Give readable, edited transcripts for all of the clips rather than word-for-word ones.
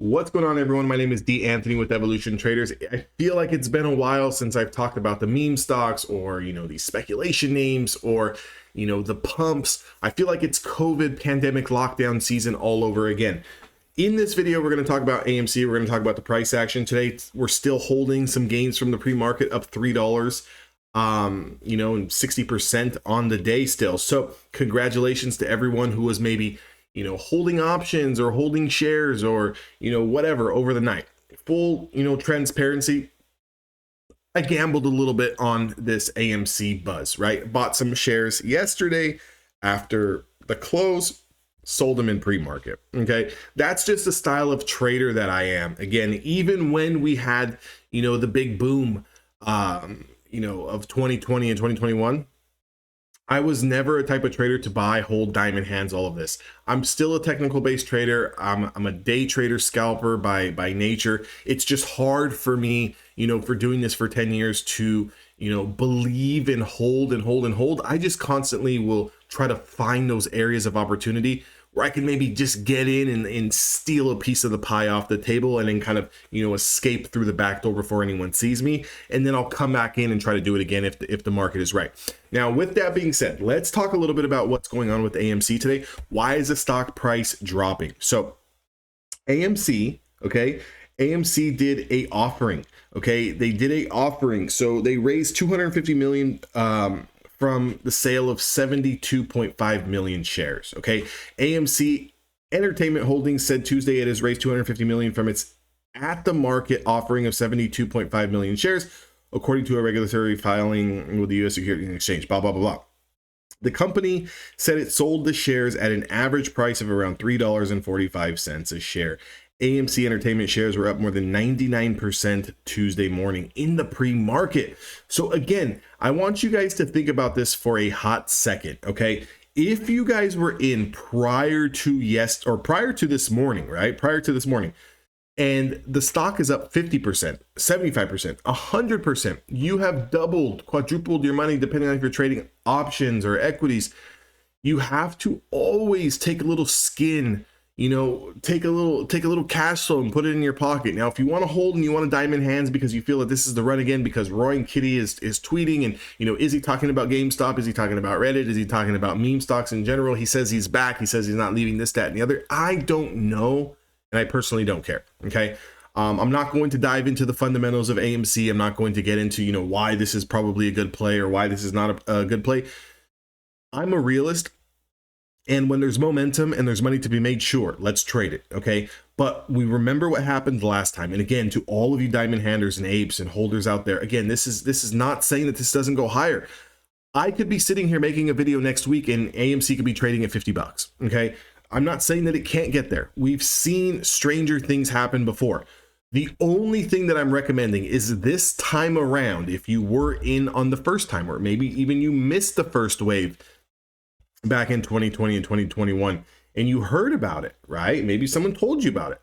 What's going on, everyone? My name is D. Anthony with Evolution Traders. I feel like it's been a while since I've talked about the meme stocks or, these speculation names or, the pumps. I feel like it's COVID pandemic lockdown season all over again. In this video, we're going to talk about AMC. We're going to talk about the price action today. We're still holding some gains from the pre-market, up $3, and 60% on the day still. So congratulations to everyone who was maybe holding options or holding shares or, whatever over the night. Full, transparency. I gambled a little bit on this AMC buzz, right? Bought some shares yesterday after the close, sold them in pre-market. Okay. That's just the style of trader that I am. Again, even when we had, the big boom, of 2020 and 2021, I was never a type of trader to buy, hold, diamond hands, all of this. I'm still a technical based trader. I'm a day trader, scalper by nature. It's just hard for me, for doing this for 10 years to, believe and hold and hold and hold. I just constantly will try to find those areas of opportunity where I can maybe just get in and steal a piece of the pie off the table and then kind of, escape through the back door before anyone sees me. And then I'll come back in and try to do it again if the market is right. Now, with that being said, let's talk a little bit about what's going on with AMC today. Why is the stock price dropping? So AMC, okay, AMC did a offering, okay, they did a offering. So they raised 250 million, from the sale of 72.5 million shares. Okay, AMC Entertainment Holdings said Tuesday it has raised 250 million from its at the market offering of 72.5 million shares, according to a regulatory filing with the U.S. Securities and Exchange. Blah blah blah blah. The company said it sold the shares at an average price of around $3.45 a share. AMC Entertainment shares were up more than 99% Tuesday morning in the pre-market. So again, I want you guys to think about this for a hot second, okay? If you guys were in prior to this morning, right? Prior to this morning, and the stock is up 50%, 75%, 100%, you have doubled, quadrupled your money depending on if you're trading options or equities. You have to always take a little skin, take a little cash flow and put it in your pocket. Now, if you want to hold and you want to diamond hands because you feel that this is the run again, because Roy and Kitty is tweeting and, is he talking about GameStop? Is he talking about Reddit? Is he talking about meme stocks in general? He says he's back. He says he's not leaving this, that, and the other. I don't know. And I personally don't care. Okay. I'm not going to dive into the fundamentals of AMC. I'm not going to get into, why this is probably a good play or why this is not a good play. I'm a realist. And when there's momentum and there's money to be made, sure, let's trade it, okay? But we remember what happened last time. And again, to all of you diamond handers and apes and holders out there, again, this is not saying that this doesn't go higher. I could be sitting here making a video next week and AMC could be trading at $50, okay? I'm not saying that it can't get there. We've seen stranger things happen before. The only thing that I'm recommending is this time around, if you were in on the first time, or maybe even you missed the first wave back in 2020 and 2021, and you heard about it, right? Maybe someone told you about it.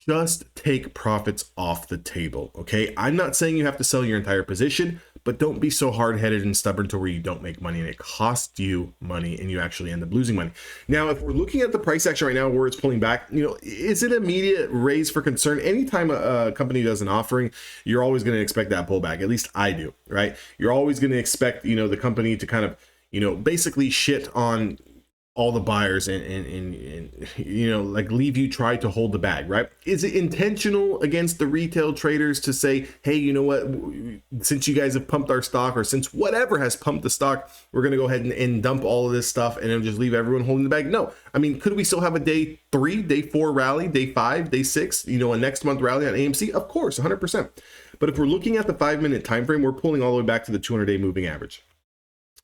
Just take profits off the table, okay? I'm not saying you have to sell your entire position, but don't be so hard-headed and stubborn to where you don't make money and it costs you money and you actually end up losing money. Now, if we're looking at the price action right now where it's pulling back, is it immediate raise for concern? Anytime a company does an offering, you're always going to expect that pullback. At least I do, right? You're always going to expect, the company to kind of, basically shit on all the buyers and like leave you try to hold the bag, right? Is it intentional against the retail traders to say, hey, you know what, since you guys have pumped our stock, or since whatever has pumped the stock, we're going to go ahead and dump all of this stuff and then just leave everyone holding the bag? No. I mean, could we still have a day 3, day 4 rally, day 5, day 6, a next month rally on AMC? Of course, 100%. But if we're looking at the 5-minute time frame, we're pulling all the way back to the 200-day moving average.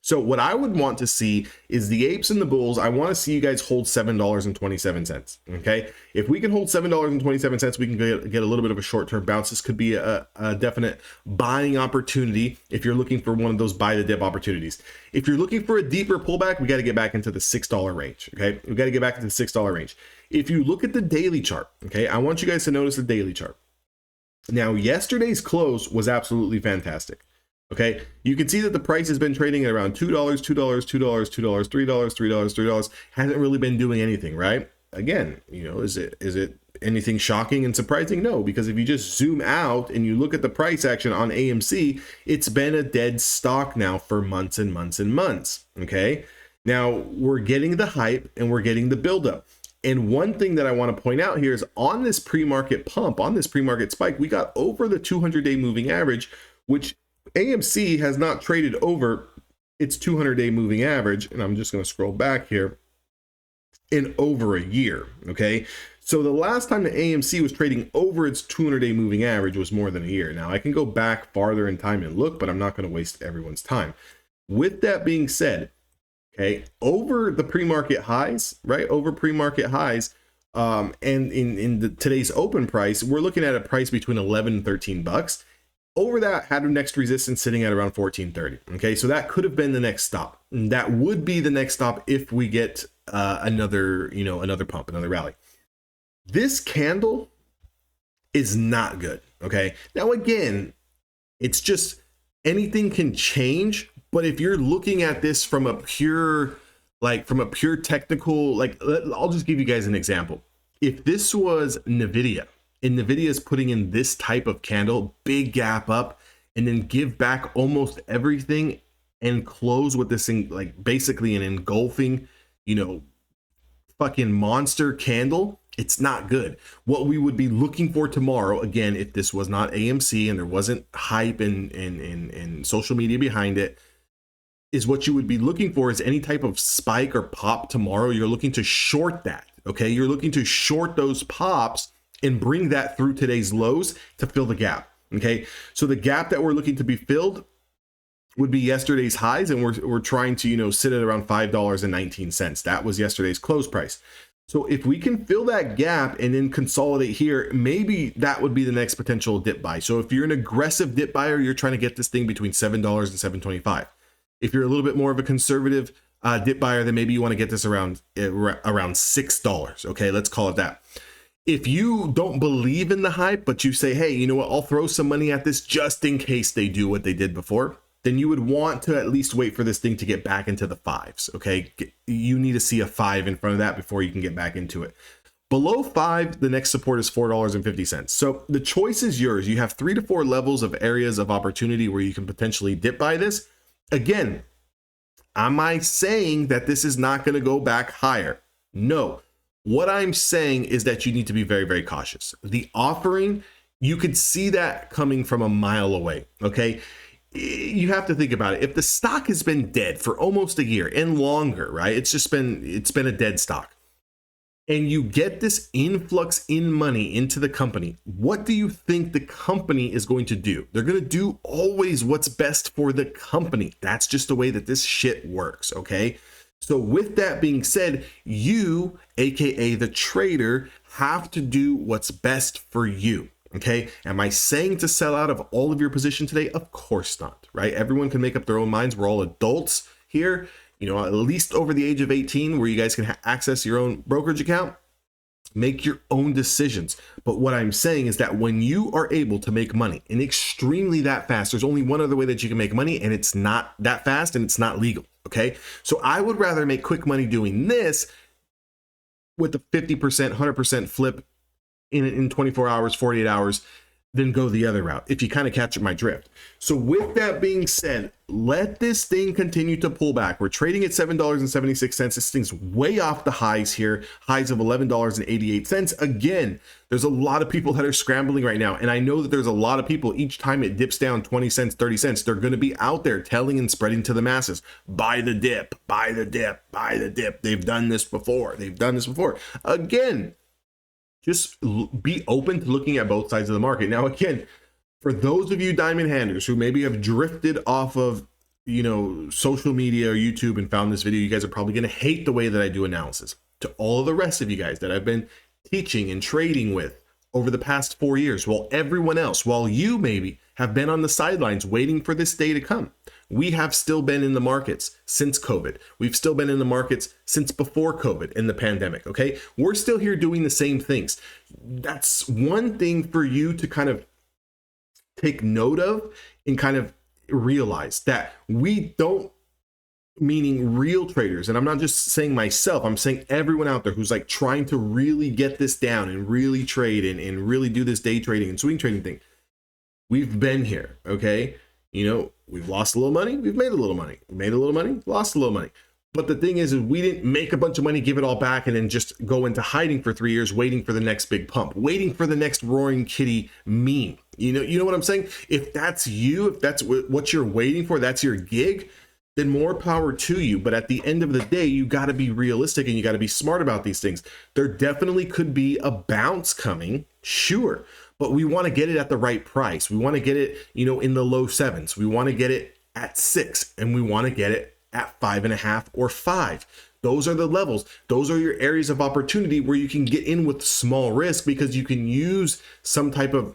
So what I would want to see is the apes and the bulls. I want to see you guys hold $7.27. Okay. If we can hold $7.27, we can get a little bit of a short-term bounce. This could be a definite buying opportunity if you're looking for one of those buy the dip opportunities. If you're looking for a deeper pullback, we got to get back into the $6 range. Okay. We got to get back into the $6 range. If you look at the daily chart, okay, I want you guys to notice the daily chart. Now, yesterday's close was absolutely fantastic. Okay, you can see that the price has been trading at around $2, $2, $2, $2, $3, $3, $3. Hasn't really been doing anything, right? Again, is it anything shocking and surprising? No, because if you just zoom out and you look at the price action on AMC, it's been a dead stock now for months and months and months. Okay, now we're getting the hype and we're getting the buildup. And one thing that I want to point out here is on this pre-market pump, on this pre-market spike, we got over the 200-day moving average, which AMC has not traded over its 200-day moving average. And I'm just going to scroll back here, in over a year. Okay, so the last time the AMC was trading over its 200-day moving average was more than a year. Now I can go back farther in time and look, but I'm not going to waste everyone's time. With that being said, okay, over the pre-market highs, right? Over pre-market highs, and in today's open price, we're looking at a price between 11 and 13 bucks. Over that had a next resistance sitting at around 14.30. Okay, so that could have been the next stop. And that would be the next stop if we get another pump, another rally. This candle is not good. Okay, now again, it's just anything can change. But if you're looking at this from a pure technical, I'll just give you guys an example. If this was NVIDIA, and NVIDIA is putting in this type of candle, big gap up, and then give back almost everything and close with this thing, like basically an engulfing, fucking monster candle, it's not good. What we would be looking for tomorrow, again, if this was not AMC and there wasn't hype and social media behind it, is what you would be looking for is any type of spike or pop tomorrow. You're looking to short that. Okay, you're looking to short those pops and bring that through today's lows to fill the gap. Okay, so the gap that we're looking to be filled would be yesterday's highs, and we're trying to sit at around $5.19. That was yesterday's close price. So if we can fill that gap and then consolidate here, maybe that would be the next potential dip buy. So if you're an aggressive dip buyer, you're trying to get this thing between $7 and $7.25. If you're a little bit more of a conservative dip buyer, then maybe you want to get this around $6. Okay, let's call it that. If you don't believe in the hype, but you say, hey, you know what, I'll throw some money at this just in case they do what they did before, then you would want to at least wait for this thing to get back into the fives. Okay, you need to see a 5 in front of that before you can get back into it. Below 5, the next support is $4.50. So the choice is yours. You have 3 to 4 levels of areas of opportunity where you can potentially dip buy this. Again, am I saying that this is not going to go back higher? No. What I'm saying is that you need to be very, very cautious. The offering, you could see that coming from a mile away. Okay, you have to think about it. If the stock has been dead for almost a year and longer, right? It's been a dead stock. And you get this influx in money into the company, what do you think the company is going to do? They're going to do always what's best for the company. That's just the way that this shit works, okay? So with that being said, you, aka the trader, have to do what's best for you, okay? Am I saying to sell out of all of your position today? Of course not, right? Everyone can make up their own minds. We're all adults here. At least over the age of 18, where you guys can access your own brokerage account, make your own decisions. But what I'm saying is that when you are able to make money and extremely that fast, there's only one other way that you can make money, and it's not that fast and it's not legal. Okay. So I would rather make quick money doing this with the 50%, 100% flip in 24 hours, 48 hours, then go the other route, if you kind of catch my drift. So with that being said, let this thing continue to pull back. We're trading at $7.76. This thing's way off the highs here, highs of $11.88. Again, there's a lot of people that are scrambling right now. And I know that there's a lot of people, each time it dips down 20 cents, 30 cents, they're going to be out there telling and spreading to the masses, buy the dip, buy the dip, buy the dip. They've done this before. Again, just be open to looking at both sides of the market. Now, again, for those of you diamond handlers who maybe have drifted off of, social media or YouTube and found this video, you guys are probably going to hate the way that I do analysis. To all of the rest of you guys that I've been teaching and trading with over the past 4 years, while you maybe have been on the sidelines waiting for this day to come, we have still been in the markets since COVID. We've still been in the markets since before COVID and the pandemic, okay? We're still here doing the same things. That's one thing for you to kind of take note of and kind of realize that we don't meaning real traders. And I'm not just saying myself, I'm saying everyone out there who's like trying to really get this down and really trade and really do this day trading and swing trading thing. We've been here, okay? You know, we've lost a little money, we've made a little money. We made a little money, lost a little money. But the thing is we didn't make a bunch of money, give it all back, and then just go into hiding for 3 years, waiting for the next big pump, waiting for the next roaring kitty meme. You know what I'm saying? If that's you, if that's what you're waiting for, that's your gig, then more power to you. But at the end of the day, you got to be realistic and you got to be smart about these things. There definitely could be a bounce coming, sure, but we want to get it at the right price. We want to get it, you know, in the low 7s. We want to get it at 6, and we want to get it at 5.5 or 5. Those are the levels. Those are your areas of opportunity where you can get in with small risk, because you can use some type of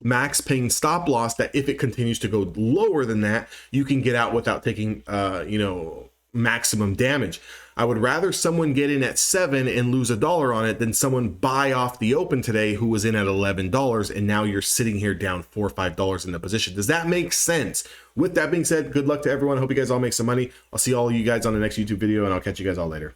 max paying stop loss that if it continues to go lower than that, you can get out without taking you know, maximum damage. I would rather someone get in at 7 and lose $1 on it than someone buy off the open today who was in at $11 and now you're sitting here down $4 or $5 in the position. Does that make sense? With that being said, good luck to everyone. I hope you guys all make some money. I'll see all you guys on the next YouTube video, and I'll catch you guys all later.